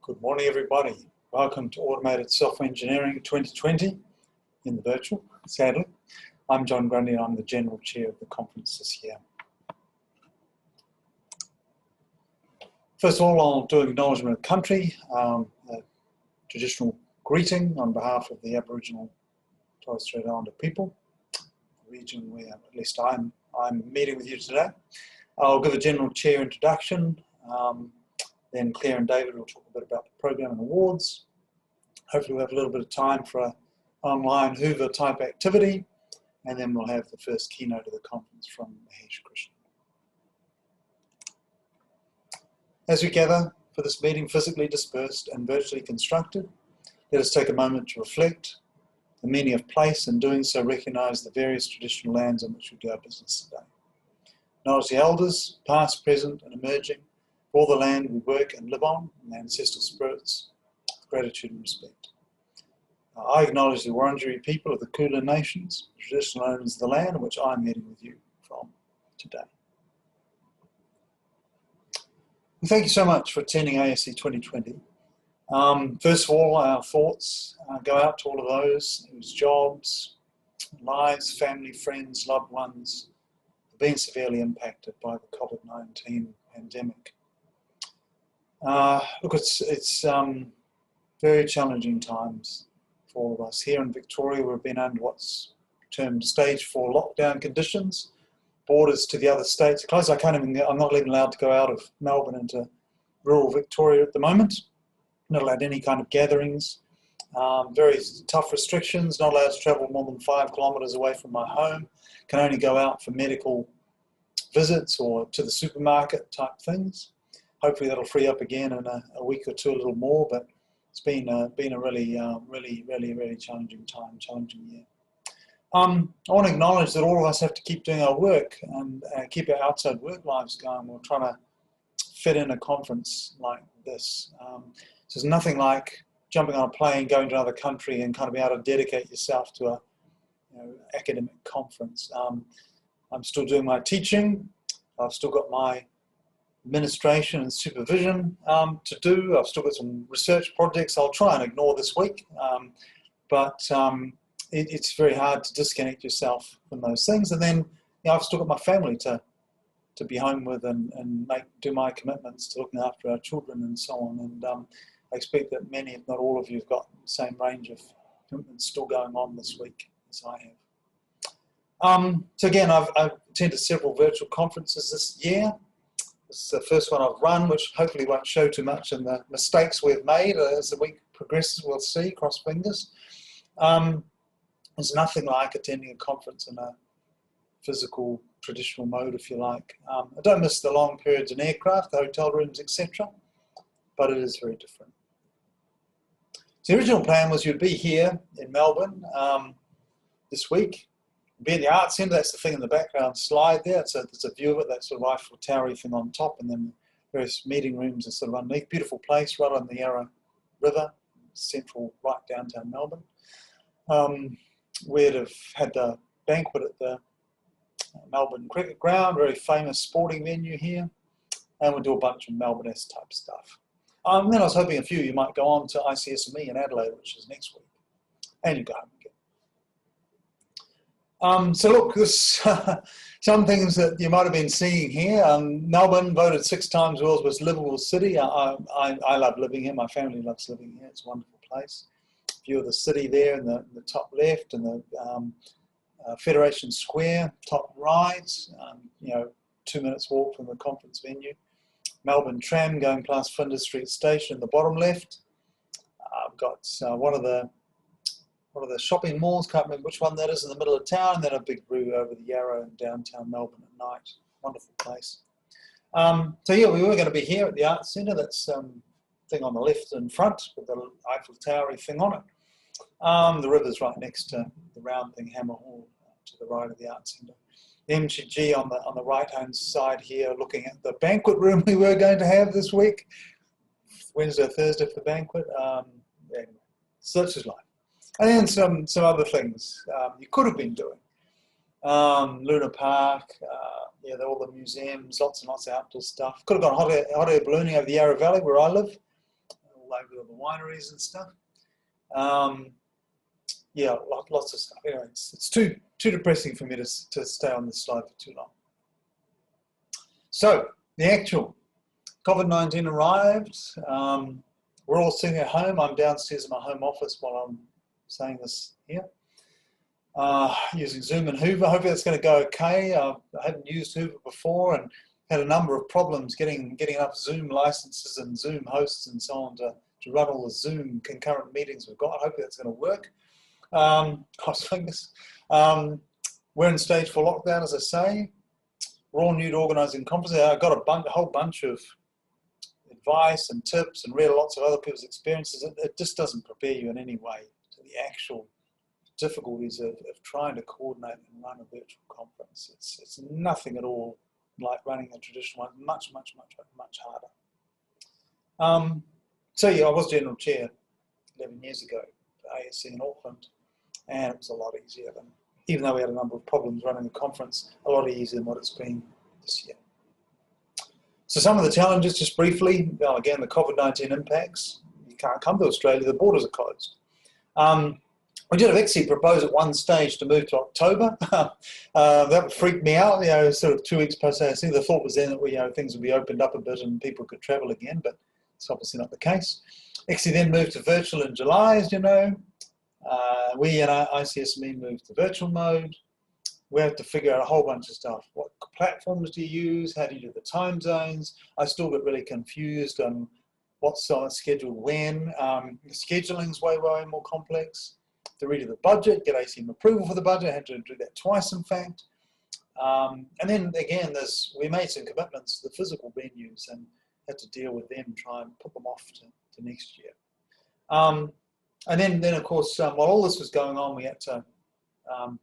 Good morning, everybody. Welcome to Automated Software Engineering 2020 in the virtual, sadly. I'm John Grundy and I'm the General Chair of the conference this year. First of all, I'll do an Acknowledgement of Country, a traditional greeting on behalf of the Aboriginal and Torres Strait Islander people, the region where at least I'm meeting with you today. I'll give a General Chair introduction. Then Claire and David will talk a bit about the program and awards. Hopefully we'll have a little bit of time for an online Hoover type activity, and then we'll have the first keynote of the conference from Mahesh Krishnan. As we gather for this meeting, physically dispersed and virtually constructed, let us take a moment to reflect the meaning of place, and doing so recognise the various traditional lands on which we do our business today. Acknowledge the elders, past, present and emerging, for all the land we work and live on, and the ancestral spirits, with gratitude and respect. I acknowledge the Wurundjeri people of the Kulin Nations, the traditional owners of the land on which I'm meeting with you from today. Well, thank you so much for attending ASE 2020. First of all, our thoughts go out to all of those whose jobs, lives, family, friends, loved ones have been severely impacted by the COVID-19 pandemic. Look, it's very challenging times for all of us. Here in Victoria, we've been under what's termed stage 4 lockdown conditions. Borders to the other states are closed. I'm not even allowed to go out of Melbourne into rural Victoria at the moment. Not allowed any kind of gatherings. Very tough restrictions. Not allowed to travel more than 5 kilometres away from my home. Can only go out for medical visits or to the supermarket type things. Hopefully that'll free up again in a week or two, a little more, but it's been a really challenging time, challenging year. I want to acknowledge that all of us have to keep doing our work and keep our outside work lives going. We're trying to fit in a conference like this. So there's nothing like jumping on a plane, going to another country and kind of be able to dedicate yourself to a academic conference. I'm still doing my teaching. I've still got my administration and supervision to do. I've still got some research projects I'll try and ignore this week, but it's very hard to disconnect yourself from those things. And then I've still got my family to be home with and do my commitments to looking after our children and so on. And I expect that many, if not all of you, have got the same range of commitments still going on this week as I have. So again, I've attended several virtual conferences this year. This is the first one I've run, which hopefully won't show too much in the mistakes we've made. As the week progresses, we'll see, cross fingers. There's nothing like attending a conference in a physical, traditional mode, if you like. I don't miss the long periods in aircraft, the hotel rooms, etc., but it is very different. So the original plan was you'd be here in Melbourne this week. Be in the Arts Centre, that's the thing in the background slide there. It's a view of it, that sort of Eiffel Tower thing on top, and then various meeting rooms are sort of underneath. Beautiful place, right on the Yarra River, central, right downtown Melbourne. We'd have had the banquet at the Melbourne Cricket Ground, very famous sporting venue here, and we'll do a bunch of Melbourne-esque type stuff. Then I was hoping a few of you might go on to ICSME in Adelaide, which is next week, and you go home again. So look, this, some things that you might have been seeing here. Melbourne voted 6 times world's most livable city. I love living here. My family loves living here. It's a wonderful place. View of the city there in the top left, and the Federation Square, top right. 2 minutes walk from the conference venue. Melbourne tram going past Flinders Street Station in the bottom left. I've got one of the shopping malls, can't remember which one that is, in the middle of town, and then a big brew over the Yarra in downtown Melbourne at night. Wonderful place. So yeah, we were going to be here at the Arts Centre. That's thing on the left in front with the Eiffel Tower thing on it. The river's right next to the round thing, Hammer Hall, to the right of the Arts Centre. The MCG on the right-hand side here, looking at the banquet room we were going to have this week. Wednesday or Thursday for the banquet. Anyway, such is life. And then some other things you could have been doing. Luna Park, all the museums, lots and lots of outdoor stuff. Could have gone hot air ballooning over the Yarra Valley where I live. all over the wineries and stuff. Yeah, lots of stuff. Anyway, it's too depressing for me to stay on this slide for too long. So the actual COVID-19 arrived. We're all sitting at home. I'm downstairs in my home office while I'm saying this here. Using Zoom and Hoover. Hopefully that's going to go okay. I haven't used Hoover before and had a number of problems getting enough Zoom licenses and Zoom hosts and so on to run all the Zoom concurrent meetings we've got. Hopefully that's going to work. Cross fingers. We're in stage 4 lockdown, as I say. We're all new to organising conferences. I got a whole bunch of advice and tips and read lots of other people's experiences. It just doesn't prepare you in any way to the actual difficulties of trying to coordinate and run a virtual conference. It's nothing at all like running a traditional one. Much harder. So yeah, I was general chair 11 years ago for ASE in Auckland, and it was a lot easier than, even though we had a number of problems running the conference, a lot easier than what it's been this year. So some of the challenges, just briefly, again, the COVID-19 impacts. You can't come to Australia, the borders are closed. We did actually propose at one stage to move to October. That freaked me out, sort of 2 weeks post ASE. The thought was then that things would be opened up a bit and people could travel again, but it's obviously not the case. Actually then moved to virtual in July, as you know. We in our ICSME moved to virtual mode. We have to figure out a whole bunch of stuff. What platforms do you use? How do you do the time zones? I still get really confused on what's scheduled when. The scheduling's way more complex. To redo the budget, get ACM approval for the budget. I had to do that twice, in fact. And then again, we made some commitments to the physical venues and had to deal with them, try and put them off to next year. And then of course, while all this was going on, we had to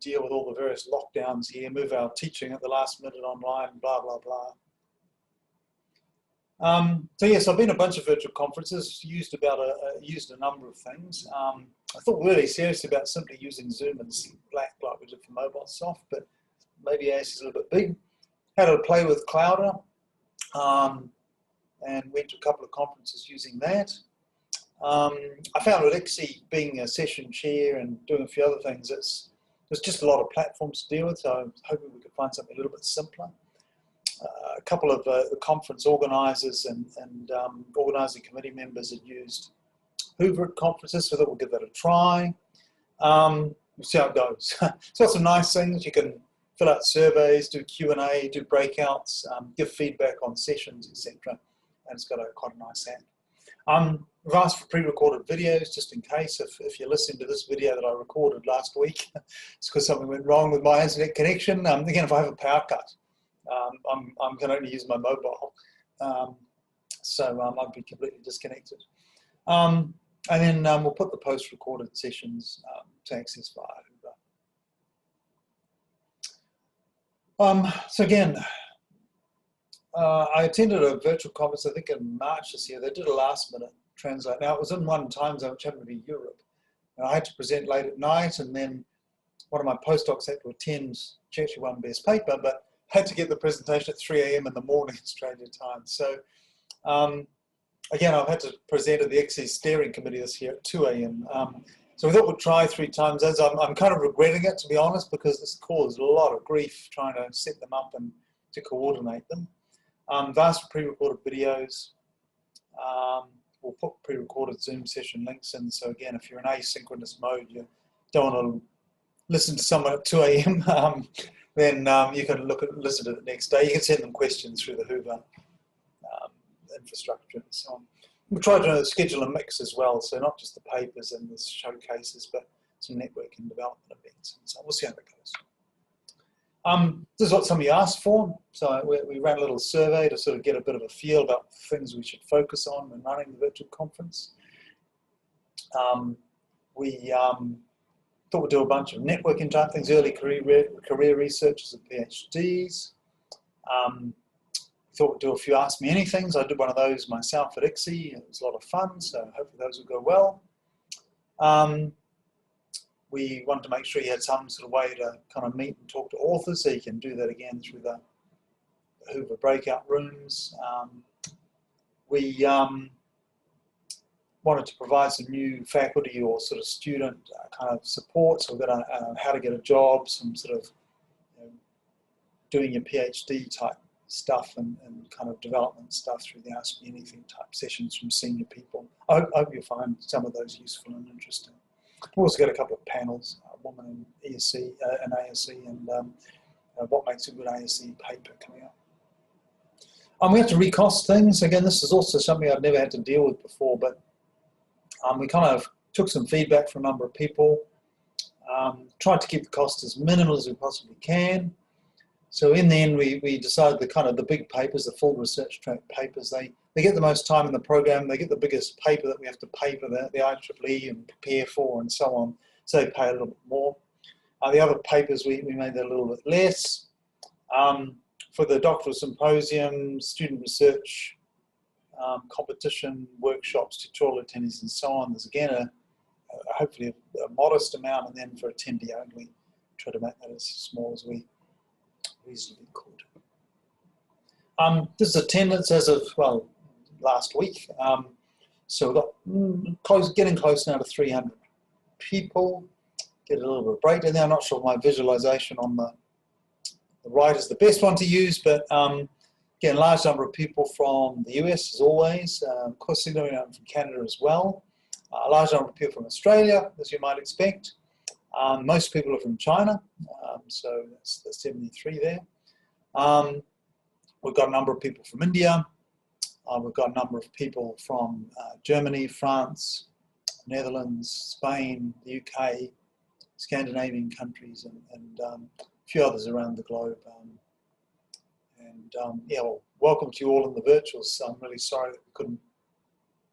deal with all the various lockdowns here, move our teaching at the last minute online, blah, blah, blah. So yes, I've been to a bunch of virtual conferences, used a number of things. I thought really seriously about simply using Zoom and Slack like we did for MobileSoft, but maybe ASE is a little bit big. Had to play with Clouder, and went to a couple of conferences using that. I found with ICSE being a session chair and doing a few other things, there's just a lot of platforms to deal with, so I'm hoping we could find something a little bit simpler. A couple of the conference organisers and organising committee members had used Hoover at conferences, so I thought we'll give that a try. We'll see how it goes. It's got some nice things. You can fill out surveys, do Q&A, do breakouts, give feedback on sessions, etc. And it's got quite a nice app. We've asked for pre-recorded videos, just in case if you're listening to this video that I recorded last week, it's because something went wrong with my internet connection. Again, if I have a power cut, I can only use my mobile, so I'd be completely disconnected. And then we'll put the post-recorded sessions to access via Hoover. So again, I attended a virtual conference, I think in March this year. They did a last-minute translate. Now, it was in one time zone, which happened to be Europe. And I had to present late at night, and then one of my postdocs had to attend. She actually won Best Paper, but had to get the presentation at 3 a.m. in the morning Australian time. So again, I've had to present at the ICSE steering committee this year at 2 a.m. So we thought we'd try 3 time zones. I'm kind of regretting it, to be honest, because this caused a lot of grief trying to set them up and to coordinate them. Vast pre-recorded videos. We'll put pre-recorded Zoom session links in. So again, if you're in asynchronous mode, you don't want to listen to someone at 2 a.m. Then you can listen to it the next day. You can send them questions through the Hoover infrastructure and so on. We'll try to schedule a mix as well, so not just the papers and the showcases, but some networking development events. And so we'll see how that goes. This is what some of you asked for. So we ran a little survey to sort of get a bit of a feel about things we should focus on when running the virtual conference. We thought we'd do a bunch of networking type things, early career researchers and PhDs. Thought we'd do a few Ask Me Anythings. I did one of those myself at ICSE. It was a lot of fun, so hopefully those will go well. We wanted to make sure you had some sort of way to kind of meet and talk to authors, so you can do that again through the Hoover breakout rooms. We wanted to provide some new faculty or sort of student kind of support. So we've got how to get a job, some sort of doing your PhD type stuff and kind of development stuff through the Ask Me Anything type sessions from senior people. I hope you'll find some of those useful and interesting. We've also got a couple of panels, a woman in ASE, and what makes a good ASE paper coming up. We have to recost things. Again, this is also something I've never had to deal with before, but we kind of took some feedback from a number of people, tried to keep the cost as minimal as we possibly can. So in the end, we decided the big papers, the full research track papers, they get the most time in the program, they get the biggest paper that we have to pay for the IEEE and prepare for and so on, so they pay a little bit more. The other papers, we made that a little bit less. For the doctoral symposium, student research, competition, workshops, tutorial attendees and so on, there's again hopefully a modest amount, and then for attendee only, try to make that as small as we reasonably could. This is attendance as of, well, last week. So we've got getting close now to 300 people. Get a little bit of break in there. I'm not sure my visualization on the right is the best one to use, but again, large number of people from the US as always. Of course, significant from Canada as well. A large number of people from Australia, as you might expect. Most people are from China, so that's 73 there. We've got a number of people from India. We've got a number of people from Germany, France, Netherlands, Spain, the UK, Scandinavian countries, and a few others around the globe. Yeah, well, welcome to you all in the virtuals. I'm really sorry that we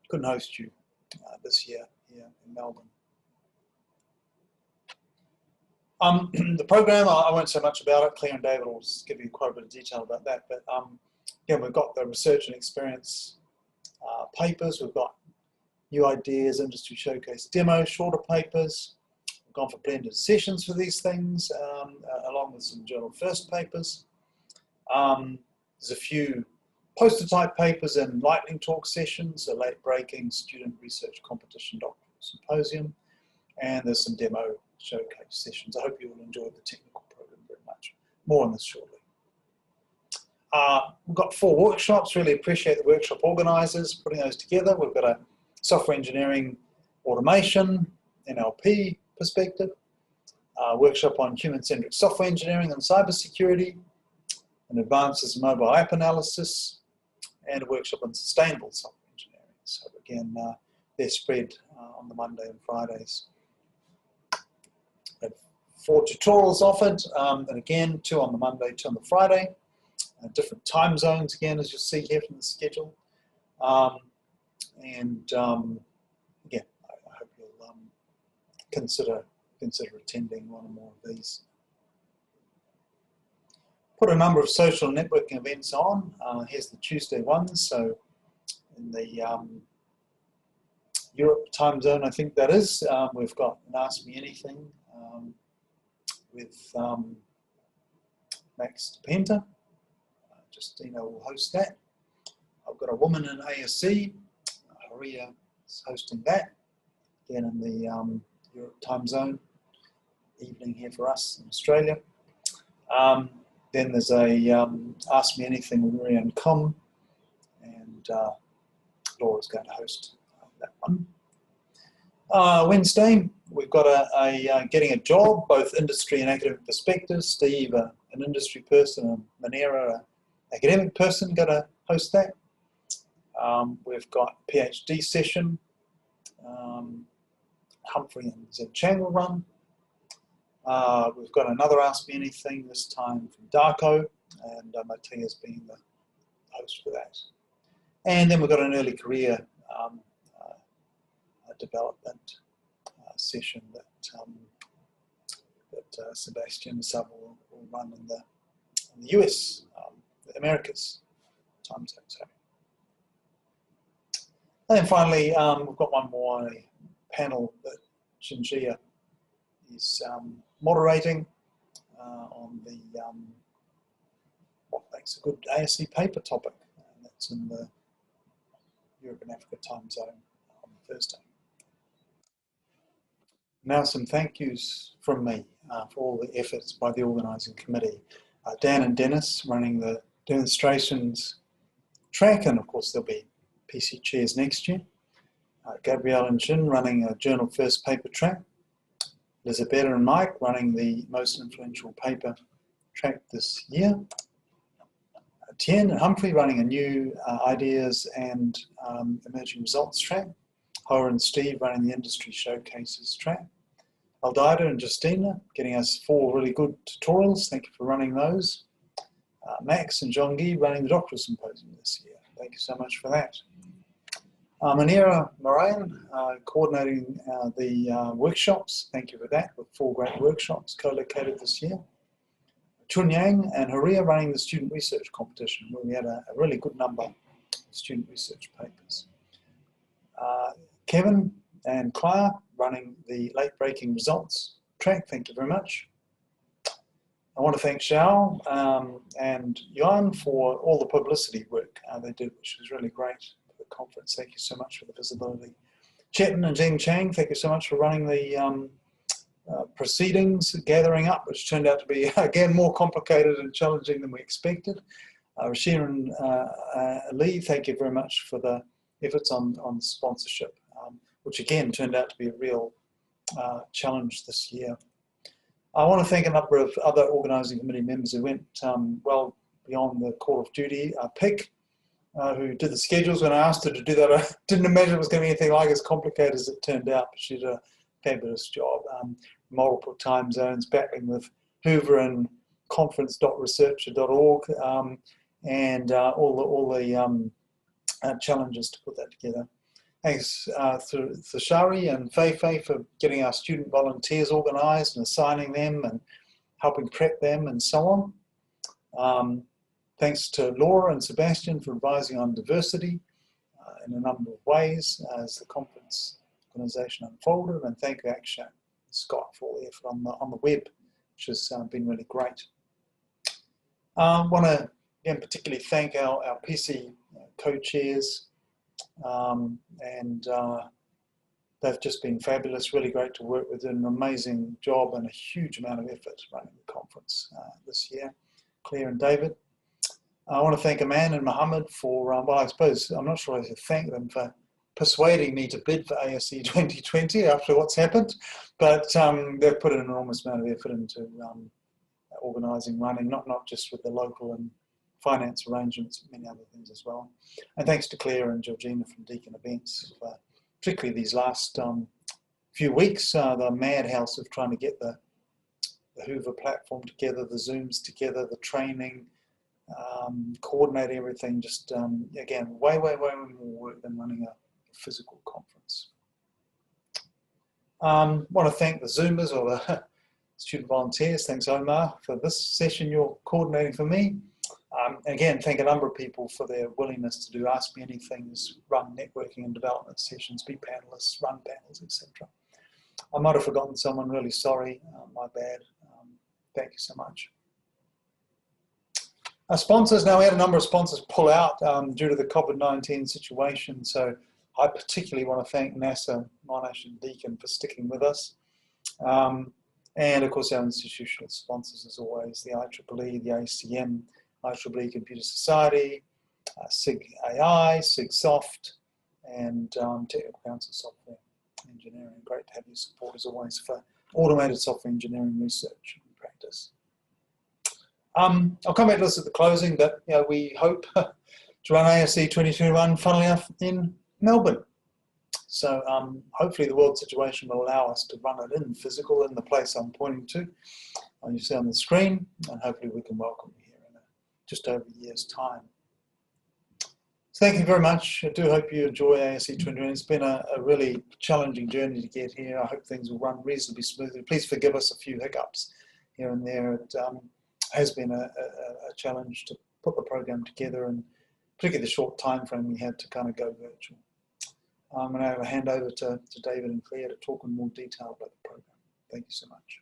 couldn't host you this year here in Melbourne. The program, I won't say much about it. Claire and David will give you quite a bit of detail about that. But again, we've got the research and experience papers. We've got new ideas, industry showcase demos, shorter papers. We've gone for blended sessions for these things, along with some journal first papers. There's a few poster type papers and lightning talk sessions, a late breaking student research competition doctoral symposium, and there's some demo showcase sessions. I hope you will enjoy the technical program very much. More on this shortly. We've got 4 workshops. Really appreciate the workshop organisers putting those together. We've got a software engineering automation, NLP perspective, a workshop on human-centric software engineering and cybersecurity, an advances in mobile app analysis, and a workshop on sustainable software engineering. So again, they're spread on the Monday and Fridays. 4 tutorials offered, and again, 2 on the Monday, 2 on the Friday. Different time zones again, as you'll see here from the schedule. Again, I hope you'll consider attending one or more of these. Put a number of social networking events on. Here's the Tuesday ones. So in the Europe time zone, I think that is, we've got an Ask Me Anything with Max Penta. Justina will host that. I've got a woman in ASE, Haria is hosting that, again in the Europe time zone, evening here for us in Australia. Then there's a Ask Me Anything with Maria and Com, and Laura's going to host that one. Wednesday, we've got a Getting a Job, both industry and academic perspectives. Steve, an industry person, and Manera, an academic person, going to host that. We've got a PhD session. Humphrey and Zed Chang will run. We've got another Ask Me Anything, this time from Darko, and Matthias being the host for that. And then we've got an early career development session that Sebastian Sub will run in the US, the Americas time zone. So. And then finally, we've got one more, a panel that Shinjia is moderating on the what makes a good ASE paper topic, and that's in the Europe and Africa time zone on Thursday. Now some thank yous from me for all the efforts by the organising committee. Dan and Dennis running the demonstrations track, and of course there'll be PC chairs next year. Gabrielle and Jin running a Journal First paper track. Elizabeth and Mike running the most influential paper track this year. Tien and Humphrey running a new ideas and emerging results track. Hoa and Steve running the industry showcases track. Aldaida and Justina getting us 4 really good tutorials. Thank you for running those. Max and John Gee running the doctoral symposium this year. Thank you so much for that. Manira Moran coordinating the workshops. Thank you for that, with 4 great workshops co-located this year. Chun Yang and Haria running the student research competition, where we had a really good number of student research papers. Kevin and Claire running the late breaking results track. Thank you very much. I want to thank Xiao and Yuan for all the publicity work they did, which was really great for the conference. Thank you so much for the visibility. Chetan and Zheng Chang, thank you so much for running the proceedings, gathering up, which turned out to be, again, more complicated and challenging than we expected. Rashir and Lee, thank you very much for the efforts on sponsorship, which again turned out to be a real challenge this year. I want to thank a number of other organising committee members who went well beyond the call of duty. Pick, who did the schedules. When I asked her to do that, I didn't imagine it was going to be anything like as complicated as it turned out, but she did a fabulous job. Multiple time zones, battling with Hoover and conference.researcher.org, and all the challenges to put that together. Thanks to Shari and Fei for getting our student volunteers organised and assigning them and helping prep them and so on. Thanks to Laura and Sebastian for advising on diversity in a number of ways as the conference organisation unfolded, and thank you Akshay and Scott for all the effort on the web, which has been really great. I want to again particularly thank our PC co-chairs, and they've just been fabulous, really great to work with, an amazing job and a huge amount of effort running the conference this year. Claire and David. I want to thank Aman and Mohammed for, well, I suppose, I'm not sure I should thank them for persuading me to bid for ASE 2020 after what's happened, but they've put an enormous amount of effort into organising, running, not just with the local and finance arrangements, many other things as well. And thanks to Claire and Georgina from Deakin Events, for particularly these last few weeks, the madhouse of trying to get the Hoover platform together, the Zooms together, the training, coordinating everything, just again, way more work than running a physical conference. Want to thank the Zoomers or the student volunteers. Thanks Omar for this session you're coordinating for me. Again, thank a number of people for their willingness to do Ask Me Anythings, run networking and development sessions, be panelists, run panels, etc. I might have forgotten someone, really sorry, my bad. Thank you so much. Our sponsors, now we had a number of sponsors pull out due to the COVID-19 situation, so I particularly want to thank NASA, Monash and Deakin for sticking with us. And of course our institutional sponsors as always, the IEEE, the ACM, IEEE Computer Society, SIG AI, SIG Soft, and Technical Council Software Engineering. Great to have your support as always for automated software engineering research and practice. I'll come back to this at the closing, but you know, we hope to run ASE 2021, funnily enough, in Melbourne. So hopefully the world situation will allow us to run it in physical in the place I'm pointing to, you see on the screen, and hopefully we can welcome you here in just over a year's time. So thank you very much. I do hope you enjoy ASE 2021. It's been a really challenging journey to get here. I hope things will run reasonably smoothly. Please forgive us a few hiccups here and there. It has been a challenge to put the program together, and particularly the short time frame we had to kind of go virtual. I'm going to hand over to David and Claire to talk in more detail about the program. Thank you so much.